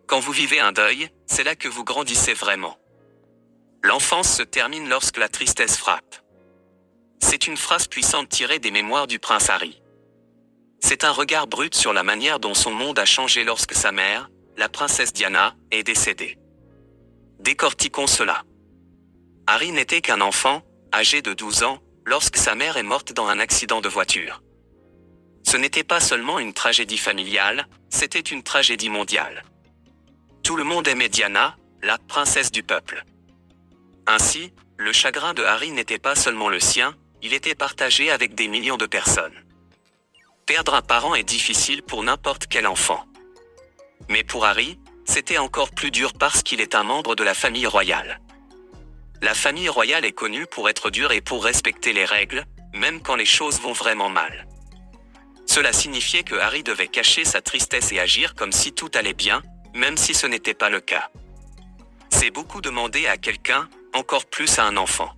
Quand vous vivez un deuil, c'est là que vous grandissez vraiment. L'enfance se termine lorsque la tristesse frappe. C'est une phrase puissante tirée des mémoires du prince Harry. C'est un regard brut sur la manière dont son monde a changé lorsque sa mère, la princesse Diana, est décédée. Décortiquons cela. Harry n'était qu'un enfant, âgé de 12 ans, lorsque sa mère est morte dans un accident de voiture. Ce n'était pas seulement une tragédie familiale, c'était une tragédie mondiale. Tout le monde aimait Diana, la princesse du peuple. Ainsi, le chagrin de Harry n'était pas seulement le sien, il était partagé avec des millions de personnes. Perdre un parent est difficile pour n'importe quel enfant. Mais pour Harry, c'était encore plus dur parce qu'il est un membre de la famille royale. La famille royale est connue pour être dure et pour respecter les règles, même quand les choses vont vraiment mal. Cela signifiait que Harry devait cacher sa tristesse et agir comme si tout allait bien, même si ce n'était pas le cas. C'est beaucoup demander à quelqu'un, encore plus à un enfant.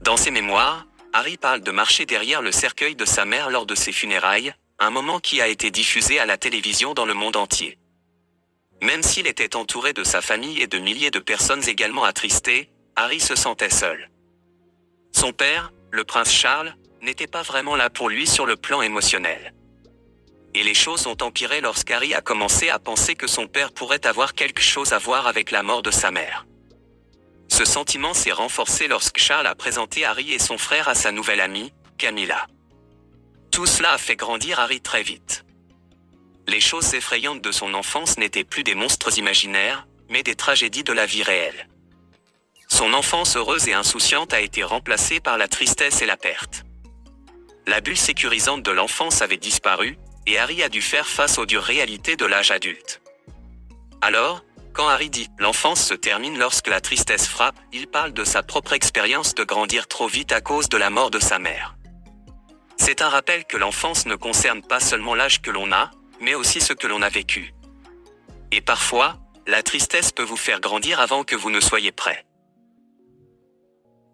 Dans ses mémoires, Harry parle de marcher derrière le cercueil de sa mère lors de ses funérailles, un moment qui a été diffusé à la télévision dans le monde entier. Même s'il était entouré de sa famille et de milliers de personnes également attristées, Harry se sentait seul. Son père, le prince Charles, n'était pas vraiment là pour lui sur le plan émotionnel. Et les choses ont empiré lorsqu'Harry a commencé à penser que son père pourrait avoir quelque chose à voir avec la mort de sa mère. Ce sentiment s'est renforcé lorsque Charles a présenté Harry et son frère à sa nouvelle amie, Camilla. Tout cela a fait grandir Harry très vite. Les choses effrayantes de son enfance n'étaient plus des monstres imaginaires, mais des tragédies de la vie réelle. Son enfance heureuse et insouciante a été remplacée par la tristesse et la perte. La bulle sécurisante de l'enfance avait disparu, et Harry a dû faire face aux dures réalités de l'âge adulte. Alors, quand Harry dit « l'enfance se termine lorsque la tristesse frappe », il parle de sa propre expérience de grandir trop vite à cause de la mort de sa mère. C'est un rappel que l'enfance ne concerne pas seulement l'âge que l'on a, mais aussi ce que l'on a vécu. Et parfois, la tristesse peut vous faire grandir avant que vous ne soyez prêt.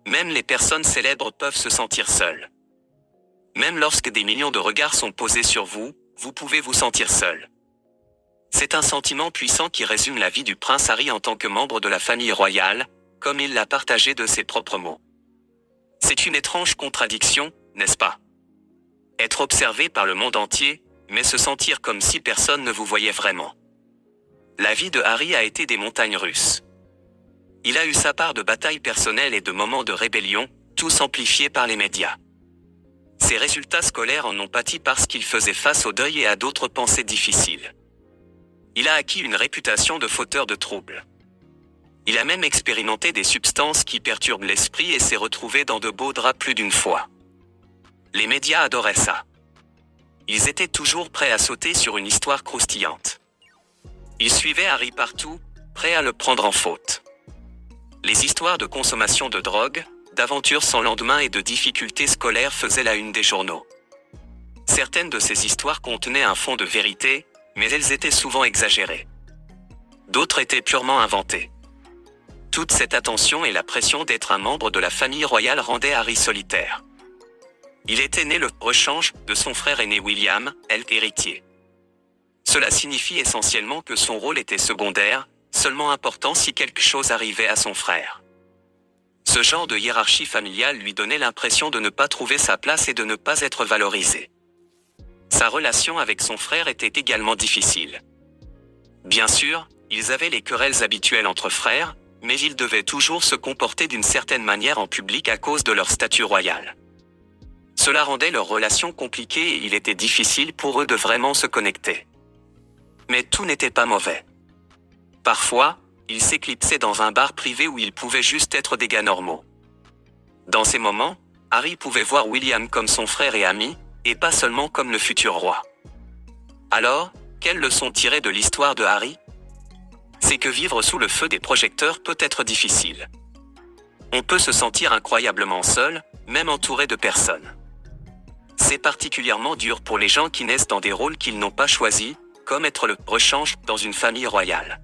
Même les personnes célèbres peuvent se sentir seules. Même lorsque des millions de regards sont posés sur vous, vous pouvez vous sentir seul. C'est un sentiment puissant qui résume la vie du prince Harry en tant que membre de la famille royale, comme il l'a partagé de ses propres mots. C'est une étrange contradiction, n'est-ce pas? Être observé par le monde entier, mais se sentir comme si personne ne vous voyait vraiment. La vie de Harry a été des montagnes russes. Il a eu sa part de batailles personnelles et de moments de rébellion, tous amplifiés par les médias. Ses résultats scolaires en ont pâti parce qu'il faisait face au deuil et à d'autres pensées difficiles. Il a acquis une réputation de fauteur de troubles. Il a même expérimenté des substances qui perturbent l'esprit et s'est retrouvé dans de beaux draps plus d'une fois. Les médias adoraient ça. Ils étaient toujours prêts à sauter sur une histoire croustillante. Ils suivaient Harry partout, prêts à le prendre en faute. Les histoires de consommation de drogue, d'aventures sans lendemain et de difficultés scolaires faisaient la une des journaux. Certaines de ces histoires contenaient un fond de vérité, mais elles étaient souvent exagérées. D'autres étaient purement inventées. Toute cette attention et la pression d'être un membre de la famille royale rendaient Harry solitaire. Il était né le rechange de son frère aîné William, héritier. Cela signifie essentiellement que son rôle était secondaire, seulement important si quelque chose arrivait à son frère. Ce genre de hiérarchie familiale lui donnait l'impression de ne pas trouver sa place et de ne pas être valorisé. Sa relation avec son frère était également difficile. Bien sûr, ils avaient les querelles habituelles entre frères, mais ils devaient toujours se comporter d'une certaine manière en public à cause de leur statut royal. Cela rendait leur relation compliquée et il était difficile pour eux de vraiment se connecter. Mais tout n'était pas mauvais. Parfois, ils s'éclipsaient dans un bar privé où ils pouvaient juste être des gars normaux. Dans ces moments, Harry pouvait voir William comme son frère et ami, et pas seulement comme le futur roi. Alors, quelle leçon tirer de l'histoire de Harry? C'est que vivre sous le feu des projecteurs peut être difficile. On peut se sentir incroyablement seul, même entouré de personnes. C'est particulièrement dur pour les gens qui naissent dans des rôles qu'ils n'ont pas choisis, comme être le rechange dans une famille royale.